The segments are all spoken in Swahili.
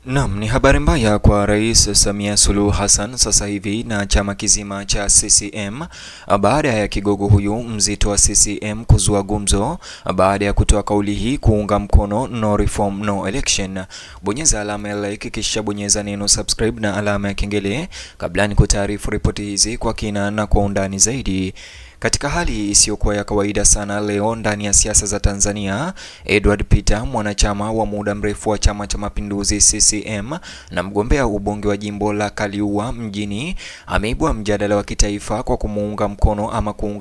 Naam, ni habari mbaya kwa Rais Samia Suluhu Hassan sasa hivi na chama kizima cha CCM baada ya kigogo huyu mzito wa CCM kuzua gumzo baada ya kutoa kauli hii kuunga mkono no reform no election. Bonyeza alama ya like kisha bonyeza neno subscribe na alama ya kengele kabla ni kutaarifu ripoti hizi kwa kina na kwa undani zaidi. Katika hali isiyokuwa ya kawaida sana leo ndani ya siasa za Tanzania, Edward Peter, mwanachama wa muda mrefu wa Chama cha Mapinduzi CCM na mgombea ubunge wa jimbo la Kaliua mjini, ameibua mjadala wa kitaifa kwa kumuunga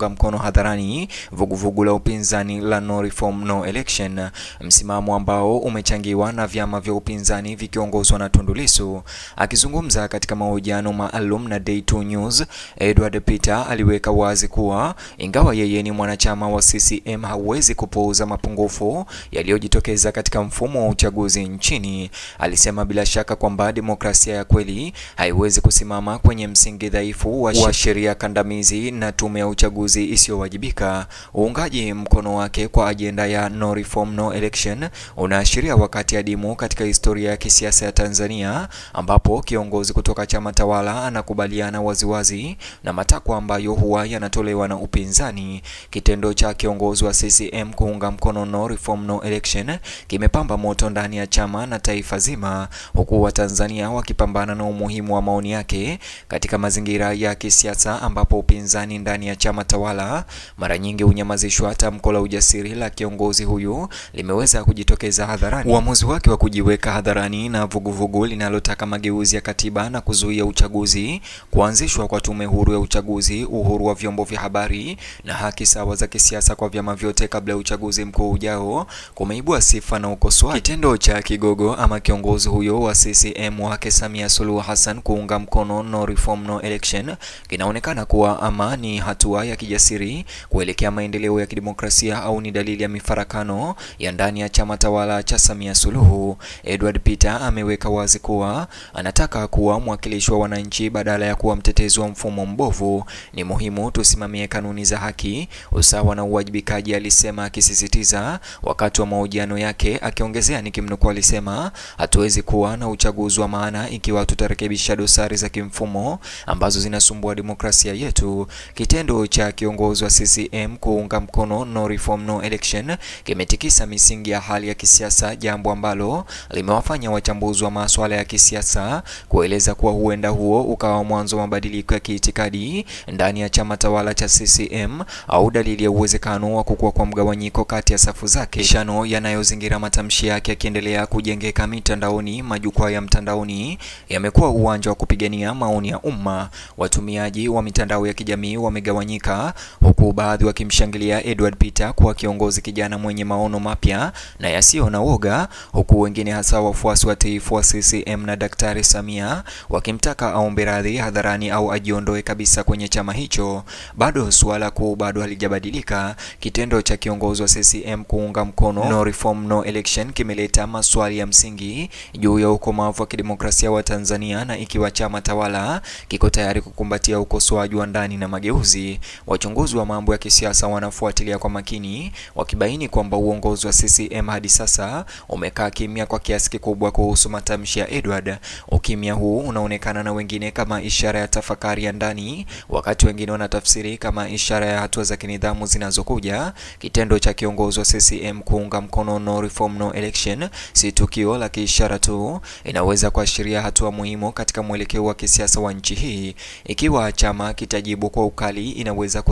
mkono hadharani vuguvugu la upinzani la no reform no election, msimamo ambao umechangiwa na vyama vya upinzani vikiongozwa na Tundu Lissu. Akizungumza katika mahojiano maalum na Day 2 News, Edward Peter aliweka wazi kuwa ingawa yeye ni mwanachama wa CCM hawezi kupuuza mapungufu yaliyojitokeza katika mfumo wa uchaguzi nchini. Alisema bila shaka kwamba demokrasia ya kweli haiwezi kusimama kwenye msingi dhaifu wa sheria kandamizi na tume ya uchaguzi isiyowajibika. Uungaji mkono wake kwa ajenda ya no reform no election unaashiria wakati adimu katika historia ya kisiasa ya Tanzania, ambapo kiongozi kutoka chama tawala anakubaliana waziwazi na matakwa ambayo huwa yanatolewa na upinzani. Kitendo cha kiongozi wa CCM kuunga mkono no reform no election kimepamba moto ndani ya chama na taifa zima, huku Watanzania wakipambana na umuhimu wa maoni yake katika mazingira ya kisiasa ambapo upinzani ndani ya chama tawala mara nyingi unyamazishwa. Tamko la ujasiri la kiongozi huyu limeweza kujitokeza hadharani. Uamuzi wake wa kujiweka hadharani na vuguvugu linalotaka mageuzi ya katiba na kuzuia uchaguzi, kuanzishwa kwa tume huru ya uchaguzi, uhuru wa vyombo vya habari na haki sawa za kisiasa kwa vyama vyote kabla ya uchaguzi mkuu ujao kumeibua sifa na ukosoaji. Kitendo cha kigogo ama kiongozi huyo wa CCM wake Samia Suluhu Hassan kuunga mkono no reform no election kinaonekana kuwa ama ni hatua ya kijasiri kuelekea maendeleo ya kidemokrasia au ni dalili ya mifarakano ya ndani ya chama tawala cha Samia Suluhu. Edward Peter ameweka wazi kuwa anataka kuwa mwakilishi wa wananchi badala ya kuwa mtetezi wa mfumo mbovu. Ni muhimu tusimamie kanuni za haki, usawa na uwajibikaji, alisema, akisisitiza wakati wa mahojiano yake. Akiongezea nikimnukuu, alisema hatuwezi kuwa na uchaguzi wa maana ikiwa tutarekebisha dosari za kimfumo ambazo zinasumbua demokrasia yetu. Kitendo cha kiongozi wa CCM kuunga mkono no reform no election kimetikisa misingi ya hali ya kisiasa, jambo ambalo limewafanya wachambuzi wa masuala ya kisiasa kueleza kuwa huenda huo ukawa mwanzo wa mabadiliko ya kiitikadi ndani ya chama tawala cha CCM au dalili ya uwezekano wa kukua kwa mgawanyiko kati ya safu zake. Mabishano yanayozingira matamshi yake yakiendelea kujengeka mitandaoni. Majukwaa ya mtandaoni yamekuwa uwanja wa kupigania maoni ya umma. Watumiaji wa mitandao ya kijamii wamegawanyika, huku baadhi wakimshangilia Edward Peter kuwa kiongozi kijana mwenye maono mapya na yasiyo na woga, huku wengine hasa wafuasi watiifu wa CCM na Daktari Samia wakimtaka aombe radhi hadharani au ajiondoe kabisa kwenye chama hicho. Bado suala kuu halijabadilika. Kitendo cha kiongozi wa CCM kuunga mkono no reform no election kimeleta maswali ya msingi juu ya ukomavu wa kidemokrasia wa Tanzania na ikiwa chama tawala kiko tayari kukumbatia ukosoaji wa ndani na mageuzi. Wachunguzi wa mambo ya kisiasa wanafuatilia kwa makini, wakibaini kwamba uongozi wa CCM hadi sasa umekaa kimya kwa kiasi kikubwa kuhusu matamshi ya Edward. Ukimya huu unaonekana na wengine kama ishara ya tafakari ya ndani, wakati wengine wanatafsiri kama ishara ya hatua za kinidhamu zinazokuja. Kitendo cha kiongozi wa CCM kuunga mkono no reform no election si tukio la kiishara tu, inaweza kuashiria hatua muhimu katika mwelekeo wa kisiasa wa nchi hii. Ikiwa chama kitajibu kwa ukali, inaweza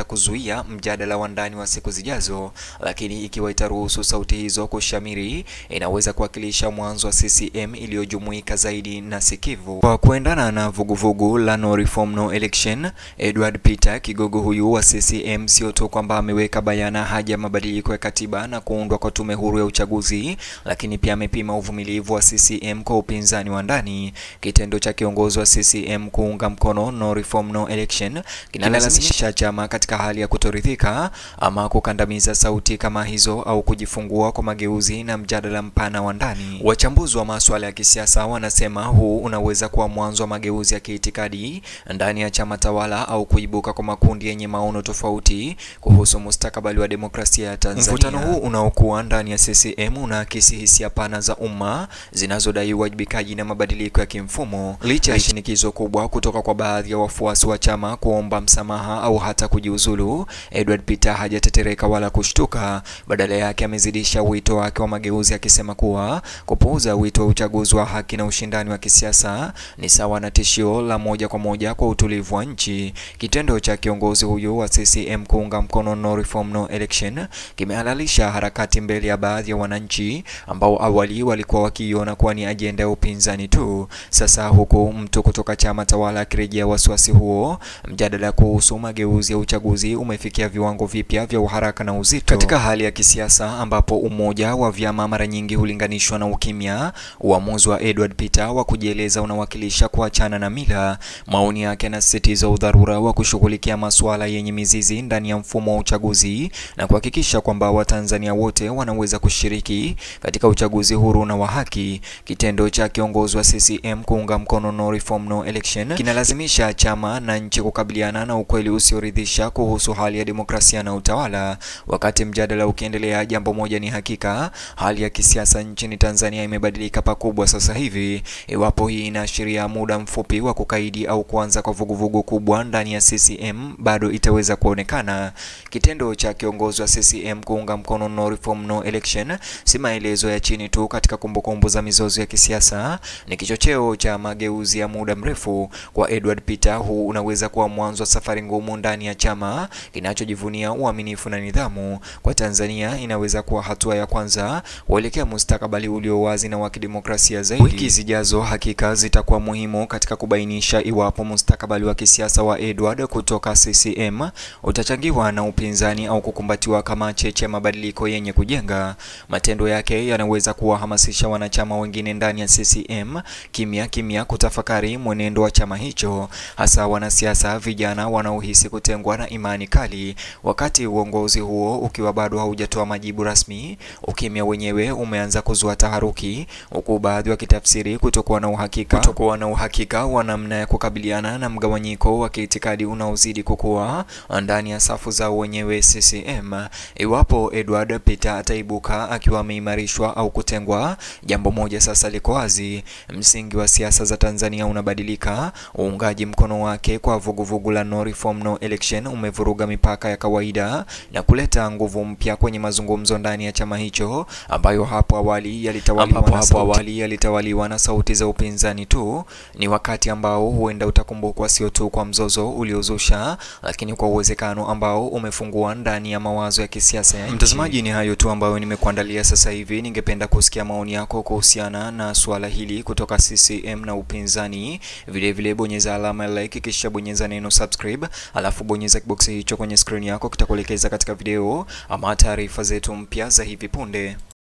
kuzuia mjadala wa ndani wa siku zijazo, lakini ikiwa itaruhusu sauti hizo kushamiri, inaweza kuwakilisha mwanzo wa CCM iliyojumuika zaidi na sikivu. Kwa kuendana na vuguvugu la no reform no election, Edward Peter, kigogo huyu wa CCM, sio tu kwamba ameweka bayana haja ya mabadiliko ya katiba na kuundwa kwa tume huru ya uchaguzi, lakini pia amepima uvumilivu wa CCM kwa upinzani wa ndani. Kitendo cha kiongozi wa CCM kuunga mkono no reform no election kinalazimisha chama katika hali ya kutoridhika ama kukandamiza sauti kama hizo au kujifungua kwa mageuzi na mjadala mpana wa ndani. Wachambuzi wa masuala ya kisiasa wanasema huu unaweza kuwa mwanzo wa mageuzi ya kiitikadi ndani ya chama tawala kutokea au kuibuka kwa makundi yenye maono tofauti kuhusu mustakabali wa demokrasia ya Tanzania. Mvutano huu unaokuwa ndani ya CCM unaakisi hisia pana za umma zinazodai uwajibikaji na mabadiliko ya kimfumo. Licha ya shinikizo kubwa kutoka kwa baadhi ya wafuasi wa chama kuomba msamaha au hata kujiuzulu, Edward Peter hajatetereka wala kushtuka. Badala yake amezidisha wito wake wa mageuzi, akisema kuwa kupuuza wito wa uchaguzi wa haki na ushindani wa kisiasa ni sawa na tishio la moja kwa moja kwa utulivu wa nchi. Kitendo cha kiongozi huyu wa CCM kuunga mkono no reform no election kimehalalisha harakati mbele ya baadhi ya wananchi ambao awali walikuwa wakiiona kuwa ni ajenda ya upinzani tu. Sasa huku mtu kutoka chama tawala akirejea wasiwasi huo, mjadala kuhusu mageuzi ya uchaguzi umefikia viwango vipya vya uharaka na uzito. Katika hali ya kisiasa ambapo umoja wa vyama mara nyingi hulinganishwa na ukimya, uamuzi wa Edward Peter wa kujieleza unawakilisha kuachana na mila. Maoni yake yanasisitiza udharura wa kushughulikia masuala yenye mizizi ndani ya mfumo wa uchaguzi na kuhakikisha kwamba Watanzania wote wanaweza kushiriki katika uchaguzi huru na wa haki. Kitendo cha kiongozi wa CCM kuunga mkono no reform no election kinalazimisha chama na nchi kukabiliana na ukweli usioridhisha kuhusu hali ya demokrasia na utawala. Wakati mjadala ukiendelea, jambo moja ni hakika: hali ya kisiasa nchini Tanzania imebadilika pakubwa sasa hivi. Iwapo hii inaashiria muda mfupi wa kukaidi au kuanza kwa vuguvugu kubwa ndani ya CCM, bado itaweza kuonekana. Kitendo cha kiongozi wa CCM kuunga mkono no reform no election si maelezo ya chini tu katika kumbukumbu za mizozo ya kisiasa, ni kichocheo cha mageuzi ya muda mrefu. Kwa Edward Peter, huu unaweza kuwa mwanzo wa safari ngumu ndani ya chama kinachojivunia uaminifu na nidhamu. Kwa Tanzania, inaweza kuwa hatua ya kwanza kuelekea mustakabali ulio wazi na wa kidemokrasia zaidi. Wiki zijazo hakika zitakuwa muhimu katika kubainisha iwapo mustakabali wa kisiasa wa Edward kutoka CCM utachangiwa na upinzani au kukumbatiwa kama cheche mabadiliko yenye kujenga. Matendo yake yanaweza kuwahamasisha wanachama wengine ndani ya CCM kimya kutafakari mwenendo wa chama hicho, hasa wanasiasa vijana wanaohisi kutengwa na imani kali. Wakati uongozi huo ukiwa bado haujatoa majibu rasmi, ukimya wenyewe umeanza kuzua taharuki, huku baadhi wakitafsiri kutokuwa na uhakika wa namna ya kukabiliana na mgawanyiko wa kiitikadi unaozidi kukua ndani ya safu za wenyewe CCM. Iwapo Edward Peter ataibuka akiwa ameimarishwa au kutengwa, jambo moja sasa liko wazi: msingi wa siasa za Tanzania unabadilika. Uungaji mkono wake kwa vuguvugu la no reform no election umevuruga mipaka ya kawaida na kuleta nguvu mpya kwenye mazungumzo ndani ya chama hicho ambayo hapo awali yalitawaliwa na sauti za upinzani tu. Ni wakati ambao huenda utakumbukwa sio tu kwa mzozo uliozusha, lakini kwa uwezekano ambao umefungua ndani ya mawazo ya kisiasa ya nchi. Mtazamaji, ni hayo tu ambayo nimekuandalia sasa hivi. Ningependa kusikia maoni yako kuhusiana na swala hili kutoka CCM na upinzani. Vile bonyeza alama ya like, kisha bonyeza neno subscribe, alafu bonyeza kiboksi hicho kwenye screen yako, kitakuelekeza katika video ama taarifa zetu mpya za hivi punde.